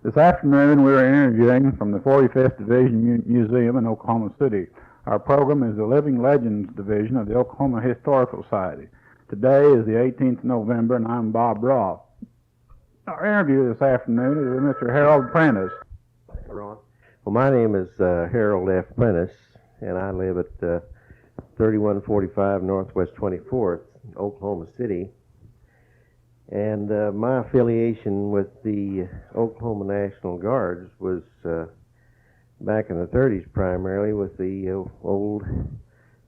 This afternoon we are interviewing from the 45th Division Museum in Oklahoma City. Our program is the Living Legends Division of the Oklahoma Historical Society. Today is the 18th of November, and I'm Bob Rothe. Our interview this afternoon is with Mr. Harold Prentiss. Ron. Well, my name is Harold F. Prentiss, and I live at 3145 Northwest 24th, Oklahoma City. And my affiliation with the Oklahoma National Guards was back in the 30s primarily with the old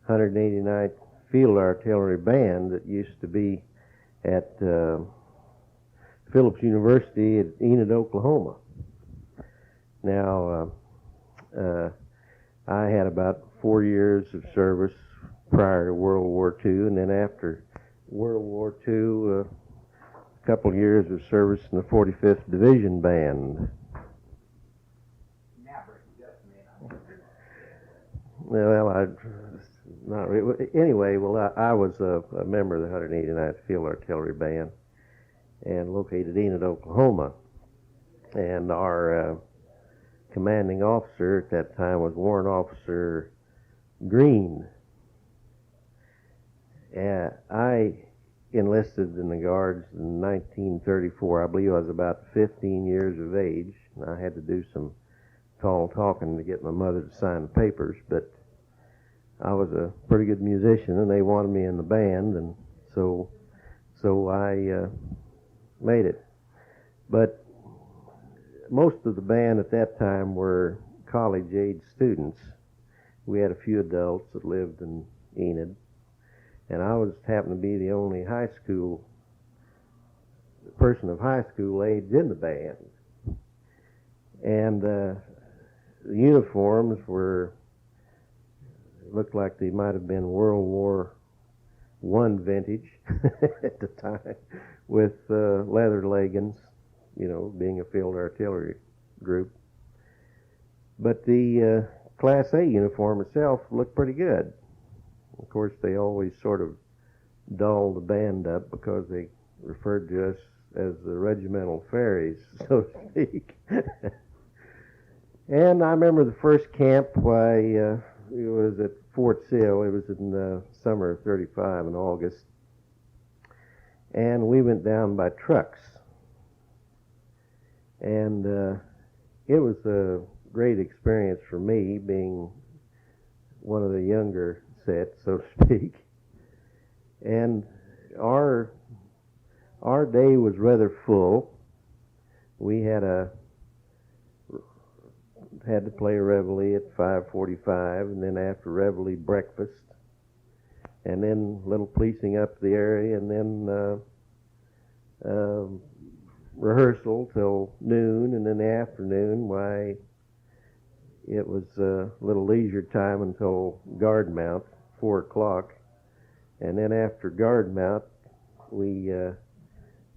189th Field Artillery Band that used to be at Phillips University at Enid, Oklahoma. Now, I had about 4 years of service prior to World War II, and then after World War II, a couple of years of service in the 45th Division Band. Well, not really. Anyway, I was a member of the 189th Field Artillery Band and located in Enid, Oklahoma. And our commanding officer at that time was Warrant Officer Green. I enlisted in the Guards in 1934. I believe I was about 15 years of age. And I had to do some tall talking to get my mother to sign the papers, but I was a pretty good musician, and they wanted me in the band, and so I made it. But most of the band at that time were college-age students. We had a few adults that lived in Enid, and I happened to be the only person of high school age in the band. And the uniforms looked like they might have been World War I vintage at the time, with leather leggings, being a field artillery group. But the Class A uniform itself looked pretty good. Of course, they always sort of dolled the band up because they referred to us as the regimental fairies, so to speak. And I remember the first camp, it was at Fort Sill. It was in the summer of 35 in August. And we went down by trucks. And it was a great experience for me, being one of the younger set, so to speak. And our day was rather full. We had to play a reveille at 5:45, and then after reveille, breakfast, and then a little policing up the area, and then rehearsal till noon, and in the afternoon, it was a little leisure time until guard mount, 4 o'clock, and then after guard mount, we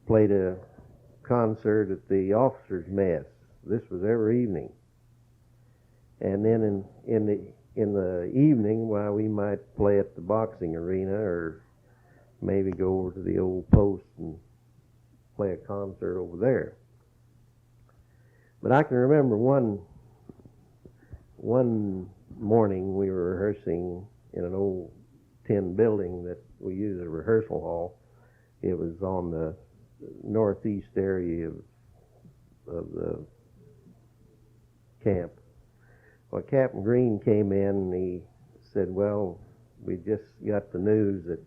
played a concert at the officers' mess. This was every evening. And then in the evening, we might play at the boxing arena, or maybe go over to the old post and play a concert over there. But I can remember one morning we were rehearsing in an old tin building that we used as a rehearsal hall. It was on the northeast area of the camp. Well, Captain Green came in and he said, well, we just got the news that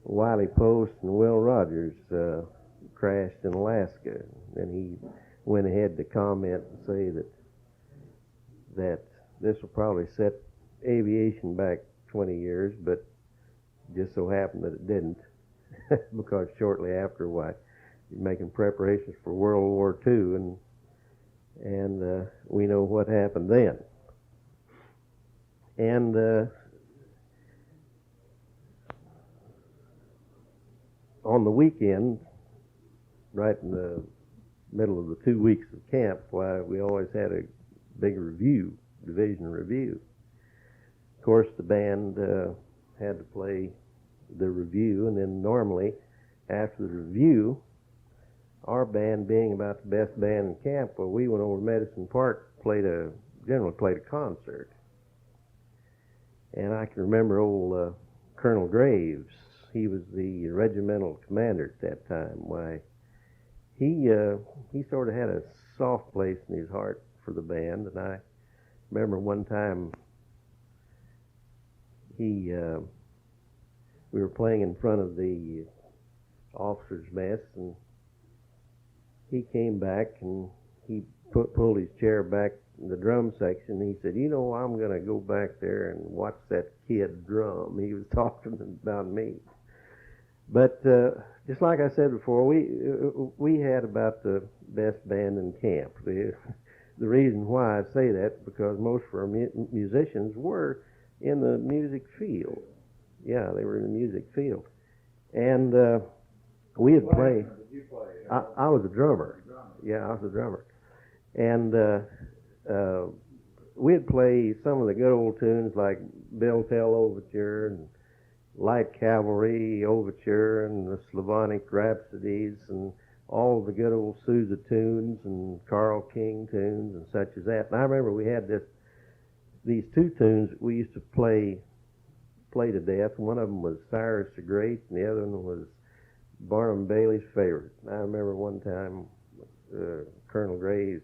Wiley Post and Will Rogers crashed in Alaska. And he went ahead to comment and say that this will probably set aviation back 20 years, but just so happened that it didn't, because shortly after, making preparations for World War II, and we know what happened then. And on the weekend, right in the middle of the 2 weeks of camp, we always had a big division review. Of course, the band had to play the review, and then normally after the review, our band being about the best band in camp, well, we went over to Medicine Park, generally played a concert. And I can remember old Colonel Graves. He was the regimental commander at that time. Why, he sort of had a soft place in his heart for the band. And I remember one time we were playing in front of the officers' mess, and he came back and he pulled his chair back in the drum section. And he said, "You know, I'm going to go back there and watch that kid drum." He was talking about me. But just like I said before, we had about the best band in camp. The reason why I say that is because most of our musicians were in the music field. Yeah, they were in the music field. And we had played. Did you play? I was a drummer. Yeah, I was a drummer. And we'd play some of the good old tunes like Bell Tell Overture and Light Cavalry Overture and the Slavonic Rhapsodies and all the good old Sousa tunes and Carl King tunes and such as that. And I remember we had these two tunes we used to play to death. One of them was Cyrus the Great, and the other one was Barnum Bailey's Favorite. And I remember one time Colonel Graves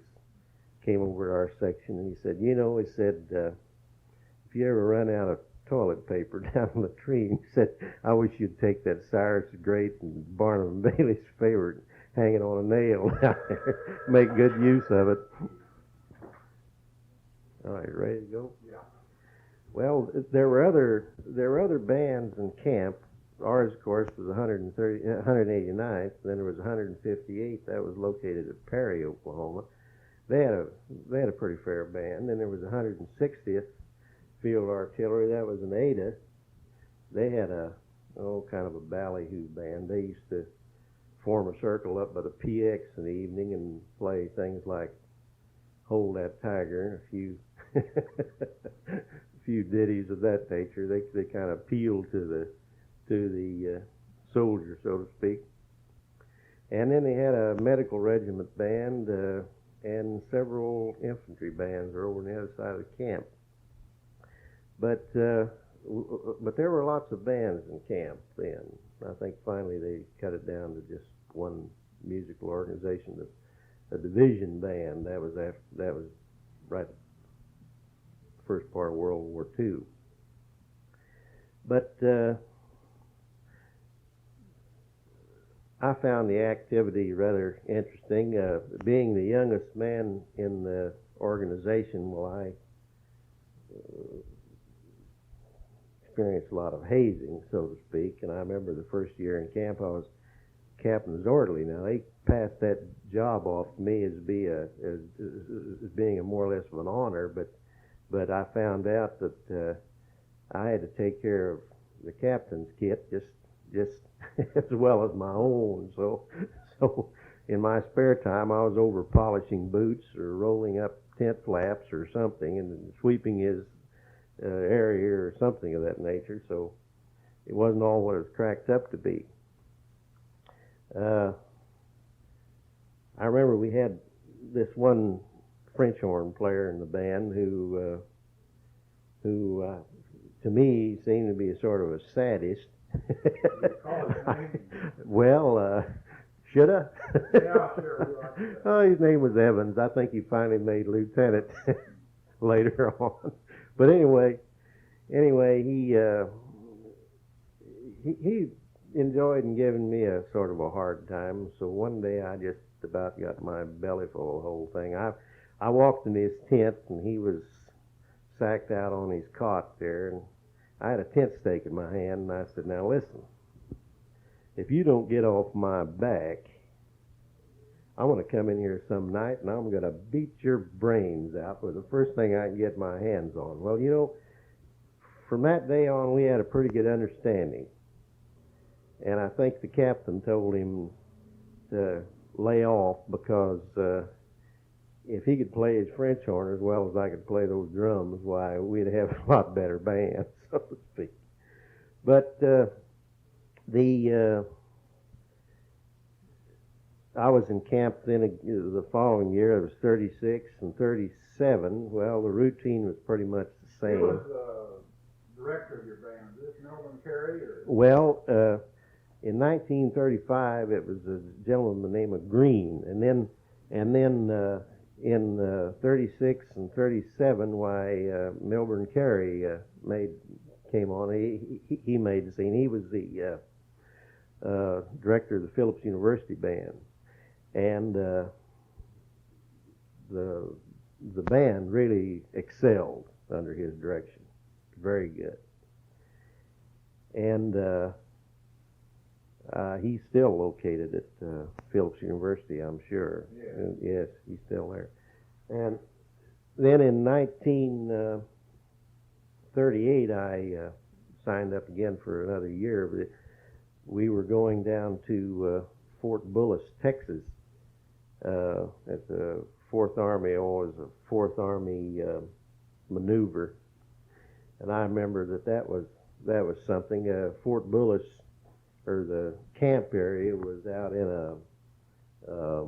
came over to our section and he said, "You know," he said, "if you ever run out of toilet paper down the latrine," he said, "I wish you'd take that Cyrus the Great and Barnum Bailey's Favorite, hang it on a nail down there, make good use of it." All right, ready to go? Yeah. Well, there were other bands in camp. Ours, of course, was 189th. Then there was 158th. That was located at Perry, Oklahoma. They had a pretty fair band. Then there was 160th Field Artillery. That was an Ada. They had kind of a ballyhoo band. They used to form a circle up by the PX in the evening and play things like "Hold That Tiger" and a few ditties of that nature. They kind of appealed to the soldier, so to speak. And then they had a medical regiment band and several infantry bands over on the other side of the camp. But there were lots of bands in camp then. I think finally they cut it down to just one musical organization, a division band. That was right first part of World War II. But I found the activity rather interesting. Being the youngest man in the organization, I experienced a lot of hazing, so to speak. And I remember the first year in camp, I was captain's orderly. Now, they passed that job off to me as being a more or less of an honor, but I found out that I had to take care of the captain's kit just as well as my own. So in my spare time, I was over polishing boots or rolling up tent flaps or something and sweeping his area or something of that nature. So it wasn't all what it was cracked up to be. I remember we had this one French horn player in the band who to me seemed to be a sort of a sadist. Well, should I? Yeah, sure. Oh, his name was Evans. I think he finally made lieutenant later on. But anyway, he enjoyed and giving me a sort of a hard time. So one day I just about got my belly full of the whole thing. I walked in his tent and he was sacked out on his cot there, and I had a tent stake in my hand, and I said, "Now listen, if you don't get off my back, I'm going to come in here some night and I'm going to beat your brains out with the first thing I can get my hands on." Well, you know, from that day on, we had a pretty good understanding. And I think the captain told him to lay off because if he could play his French horn as well as I could play those drums, why, we'd have a lot better band, so to speak. But I was in camp then the following year. It was 36 and 37. Well, the routine was pretty much the same. Who was the director of your band? Is this Melvin Carey? Or? Well, in 1935, it was a gentleman by the name of Green, and then in 36 and 37, why Melbourne Carey came on. He made the scene. He was the director of the Phillips University band, and the band really excelled under his direction. Very good. And he's still located at Phillips University, I'm sure. Yeah. Yes, he's still there. And then in 1938, I signed up again for another year. But we were going down to Fort Bullis, Texas, at the Fourth Army. It was a Fourth Army maneuver, and I remember that was something. Fort Bullis, or the camp area, was out in a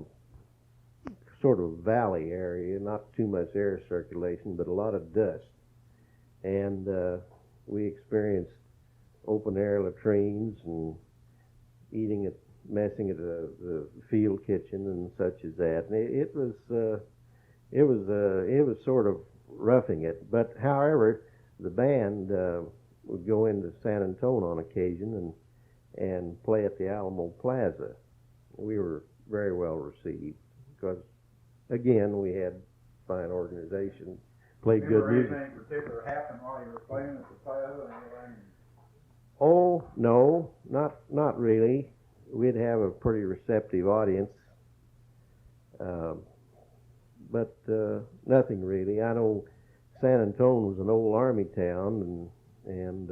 sort of valley area, not too much air circulation, but a lot of dust. And we experienced open air latrines and messing at the field kitchen and such as that. And it was sort of roughing it. But however, the band would go into San Antonio on occasion and play at the Alamo Plaza. We were very well received because, again, we had fine organization, played good music. Anything particular happened while you were playing at the Plaza or anything? Oh, no, not really. We'd have a pretty receptive audience, but nothing really. I know San Antonio was an old army town, and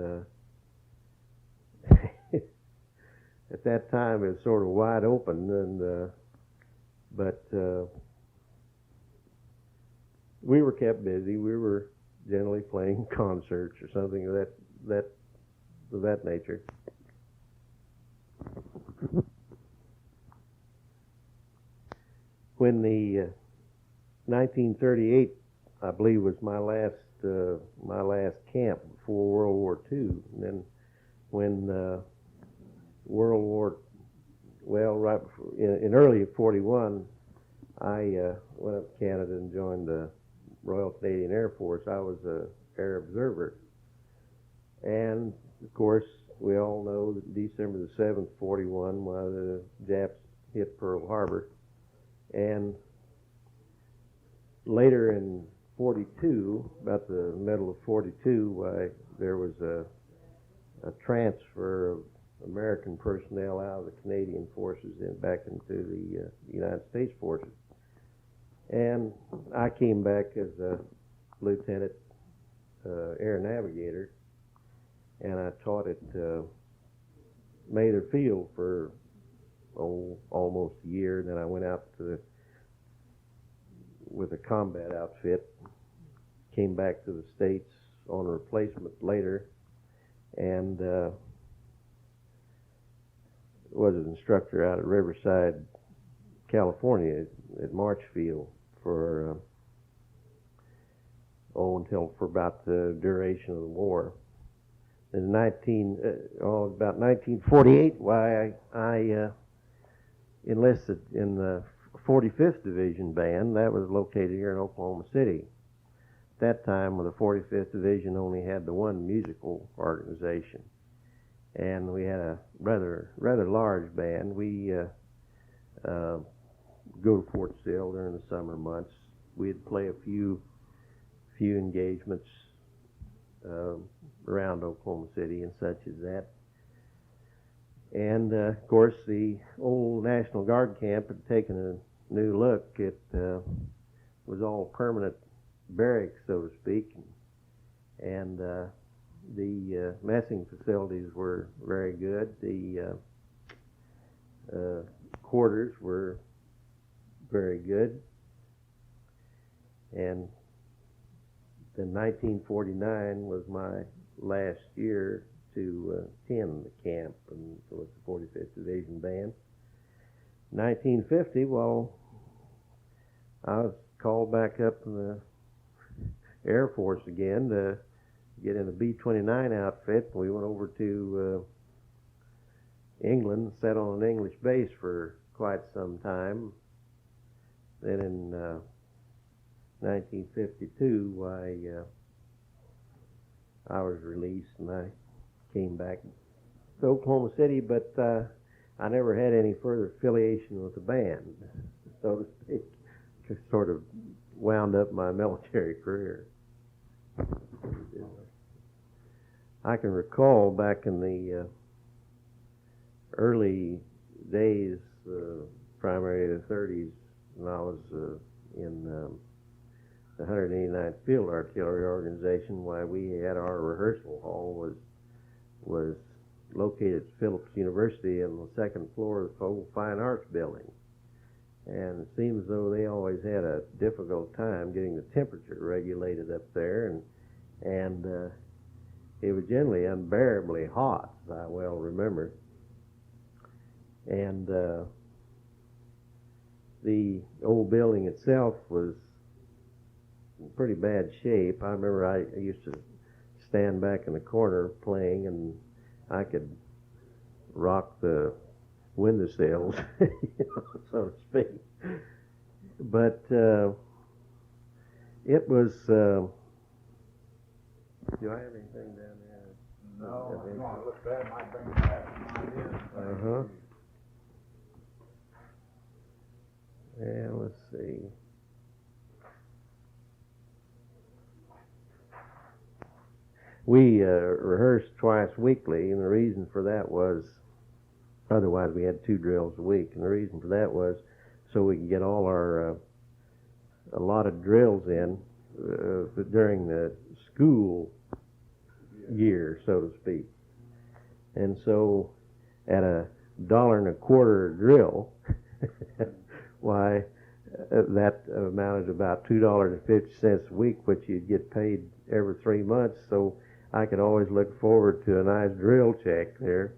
at that time it was sort of wide open, but we were kept busy. We were generally playing concerts or something of that nature. When the 1938, I believe, was my last camp before World War II. And then when right before, in early '41, I went up to Canada and joined the Royal Canadian Air Force. I was an air observer, and of course, we all know that December the 7th, '41, while the Japs hit Pearl Harbor. And later in '42, about the middle of '42, there was a transfer of American personnel out of the Canadian forces and back into the United States forces. And I came back as a lieutenant air navigator, and I taught at Mather Field for almost a year. And then I went out with a combat outfit, came back to the States on a replacement later, and was an instructor out at Riverside, California, at Marchfield for about the duration of the war. In about 1948, why I enlisted in the 45th Division Band. That was located here in Oklahoma City. At that time, the 45th Division only had the one musical organization, and we had a rather large band. We go to Fort Sill during the summer months. We'd play a few engagements around Oklahoma City and such as that. And of course, the old National Guard camp had taken a new look. It was all permanent barracks, so to speak, and the messing facilities were very good. The quarters were very good, and then 1949 was my last year to attend the camp and with the 45th Division Band. 1950, well, I was called back up in the Air Force again to get in a B-29 outfit. We went over to England, sat on an English base for quite some time. Then in 1952, I was released and I came back to Oklahoma City, but I never had any further affiliation with the band, so to speak. Just sort of wound up my military career. I can recall back in the early days, primarily the 30s, when I was in the 189th Field Artillery Organization, why we had our rehearsal hall was located at Phillips University on the second floor of the old Fine Arts Building. And it seems as though they always had a difficult time getting the temperature regulated up there, and it was generally unbearably hot, as I well remember. And the old building itself was in pretty bad shape. I remember I used to stand back in the corner playing, and I could rock the windowsills, so to speak. But it was. Do I have anything down there? No, if you want to look at it, might bring back some ideas. Yeah, let's see. We rehearsed twice weekly, and the reason for that was, otherwise we had 2 drills a week, and the reason for that was so we could get all our allotted drills in during the school year, so to speak. And so at $1.25 a drill, why, that amounted to about $2.50 a week, which you'd get paid every 3 months. So I could always look forward to a nice drill check there.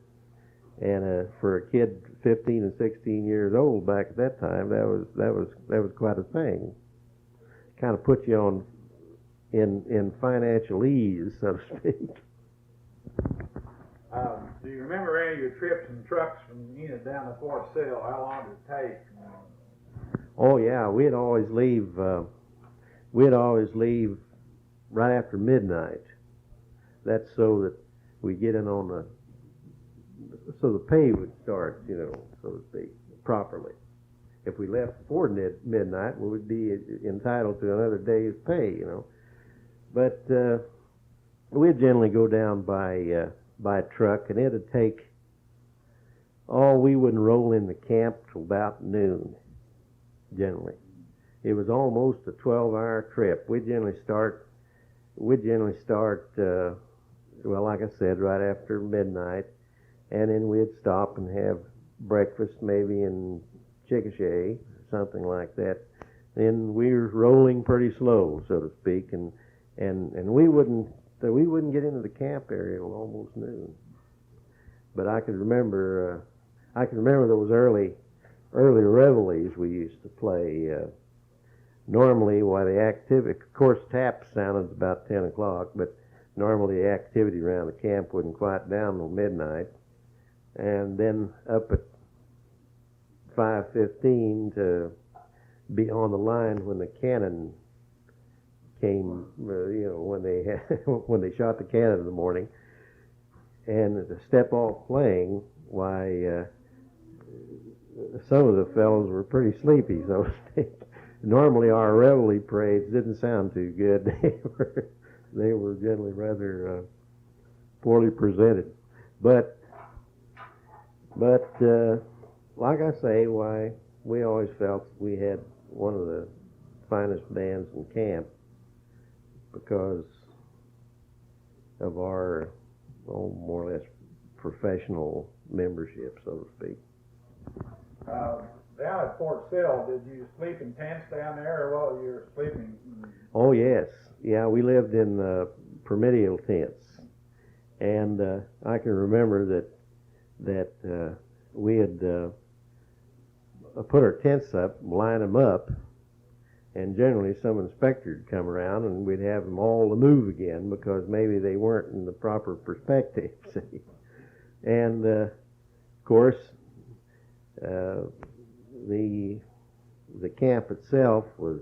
And for a kid 15 and 16 years old back at that time, that was quite a thing. Kind of put you on in financial ease, so to speak. Do you remember any of your trips in trucks from Enid down to Fort Sill? How long did it take? Oh yeah, we'd always leave right after midnight. That's so that we get in on so the pay would start, so to speak, properly. If we left before midnight, we would be entitled to another day's pay, But we'd generally go down by truck, and it'd take, we wouldn't roll into camp till about noon, generally. It was almost a 12-hour trip. We'd generally start, like I said, right after midnight, and then we'd stop and have breakfast maybe in Chickasha, something like that. Then we were rolling pretty slow, so to speak, and we wouldn't get into the camp area till almost noon. But I can remember those early reveilles we used to play. Normally, while the activity, of course, tap sounded about 10 o'clock, but normally the activity around the camp wouldn't quiet down till midnight. And then up at 5:15 to be on the line when the cannon came, when they shot the cannon in the morning, and to step off playing, why, some of the fellows were pretty sleepy, so to speak. Normally our reveille parades didn't sound too good. They were generally rather poorly presented. But like I say, why, we always felt we had one of the finest bands in camp because of our, more or less professional membership, so to speak. Down at Fort Sill, did you sleep in tents down there, or while you were sleeping? Oh yes, yeah, we lived in permitteel tents, and I can remember that we had put our tents up, line them up, and generally some inspector would come around and we'd have them all to move again because maybe they weren't in the proper perspective. See? And of course, the camp itself was,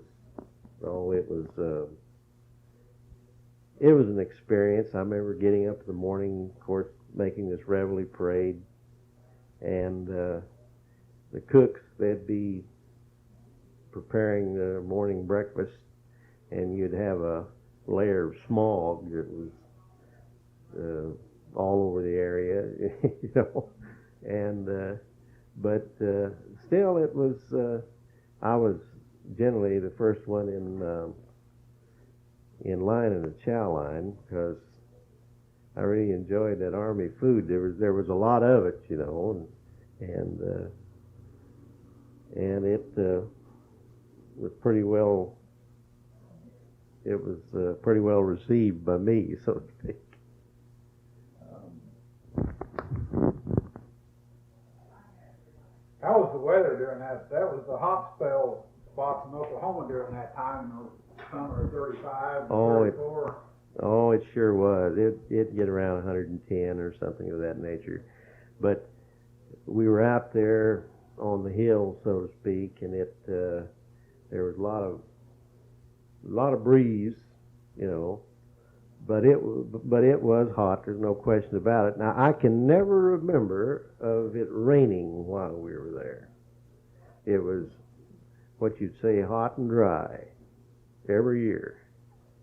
it was an experience. I remember getting up in the morning, of course, making this reveille parade, and the cooks, they'd be preparing the morning breakfast, and you'd have a layer of smog that was all over the area, you know, and but still, it was. I was generally the first one in line in the chow line because I really enjoyed that Army food. There was a lot of it, you know, and it was pretty well. It was pretty well received by me, so to speak. How was the weather during that? That was the hot spell spots in Oklahoma during that time, in the summer of 35, 34. It sure was. It'd get around 110 or something of that nature. But we were out there on the hill, so to speak, and there was a lot of breeze, you know. But it was hot. There's no question about it. Now I can never remember of it raining while we were there. It was what you'd say hot and dry every year.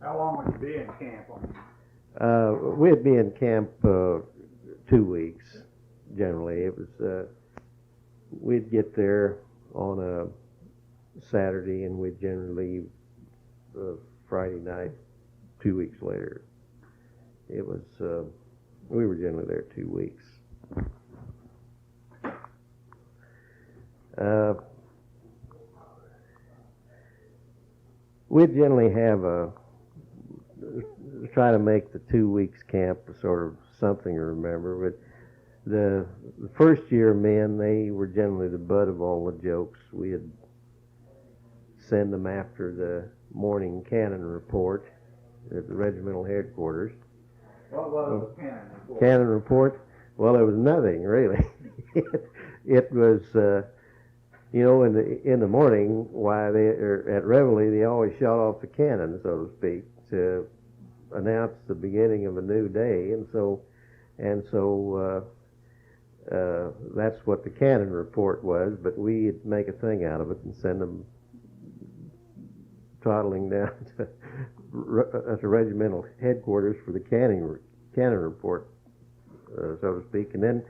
How long would you be in camp? We'd be in camp 2 weeks generally. It was we'd get there on a Saturday and we'd generally leave Friday night. 2 weeks later. It was, we were generally there 2 weeks. We'd generally try to make the 2 weeks camp a sort of something to remember, but the first year men, they were generally the butt of all the jokes. We'd send them after the morning cannon report at the regimental headquarters. What was the cannon report? Cannon report? Well, it was nothing really. It was, you know, in the morning, at reveille, they always shot off the cannon, so to speak, to announce the beginning of a new day, and so that's what the cannon report was. But we'd make a thing out of it and send them toddling down to regimental headquarters for the cannon report, so to speak. And then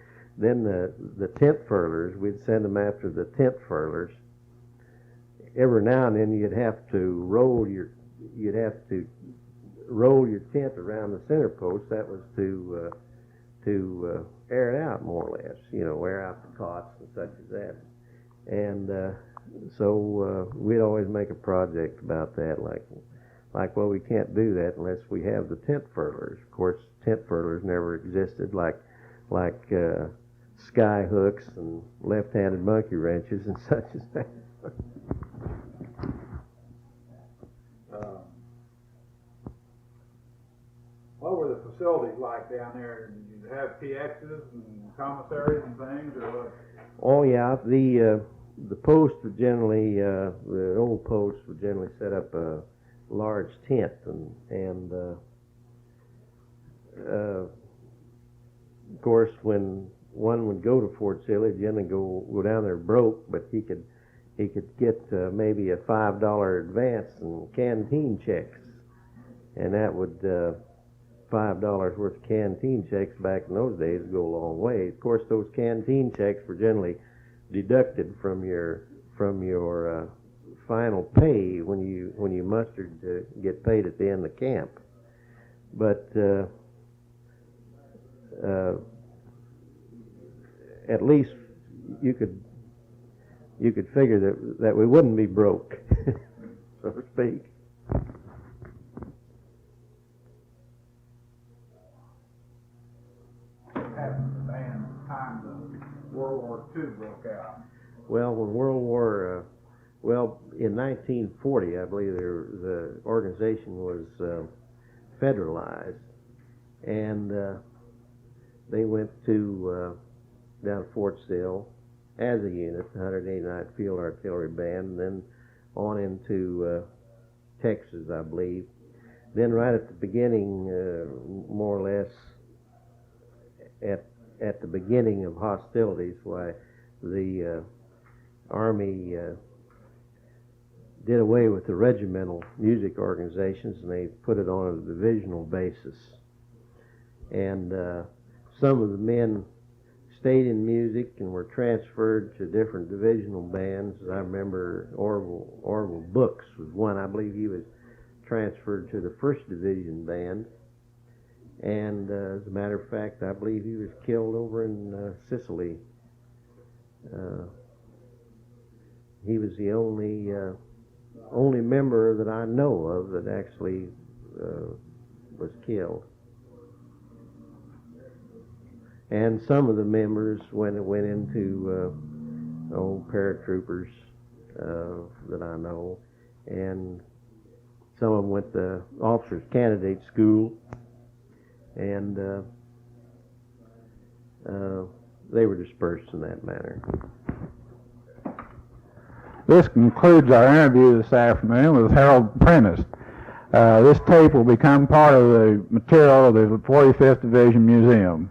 the tent furlers, we'd send them after the tent furlers. Every now and then you'd have to roll your tent around the center post. That was to air it out more or less, you know, air out the cots and such as that. And so we'd always make a project about that, like, well, we can't do that unless we have the tent furlers. Of course, tent furlers never existed, like sky hooks and left-handed monkey wrenches and such as that. What were the facilities like down there? Did you have PXs and commissaries and things, or what? Oh yeah, the post would generally, the old post would generally set up a large tent, and of course, when one would go to Fort Sill, he'd generally go down there broke, but he could get maybe a $5 advance in canteen checks, and that would $5 worth of canteen checks back in those days would go a long way. Of course, those canteen checks were generally deducted from your final pay when you mustered to get paid at the end of camp. But at least you could figure that we wouldn't be broke, so to speak. Happened at the time the World War II broke out. Well, when in 1940, I believe the organization was federalized, and they went to down at Fort Sill as a unit, the 189th Field Artillery Band, and then on into Texas, I believe. Then right at the beginning, more or less, at the beginning of hostilities, why the Army did away with the regimental music organizations, and they put it on a divisional basis. And some of the men stayed in music and were transferred to different divisional bands. I remember Orville Books was one. I believe he was transferred to the 1st Division Band. And as a matter of fact, I believe he was killed over in Sicily. He was the only member that I know of that actually was killed. And some of the members went into paratroopers that I know, and some of them went to officers' candidate school, and they were dispersed in that manner. This concludes our interview this afternoon with Harold Prentiss. This tape will become part of the material of the 45th Division Museum.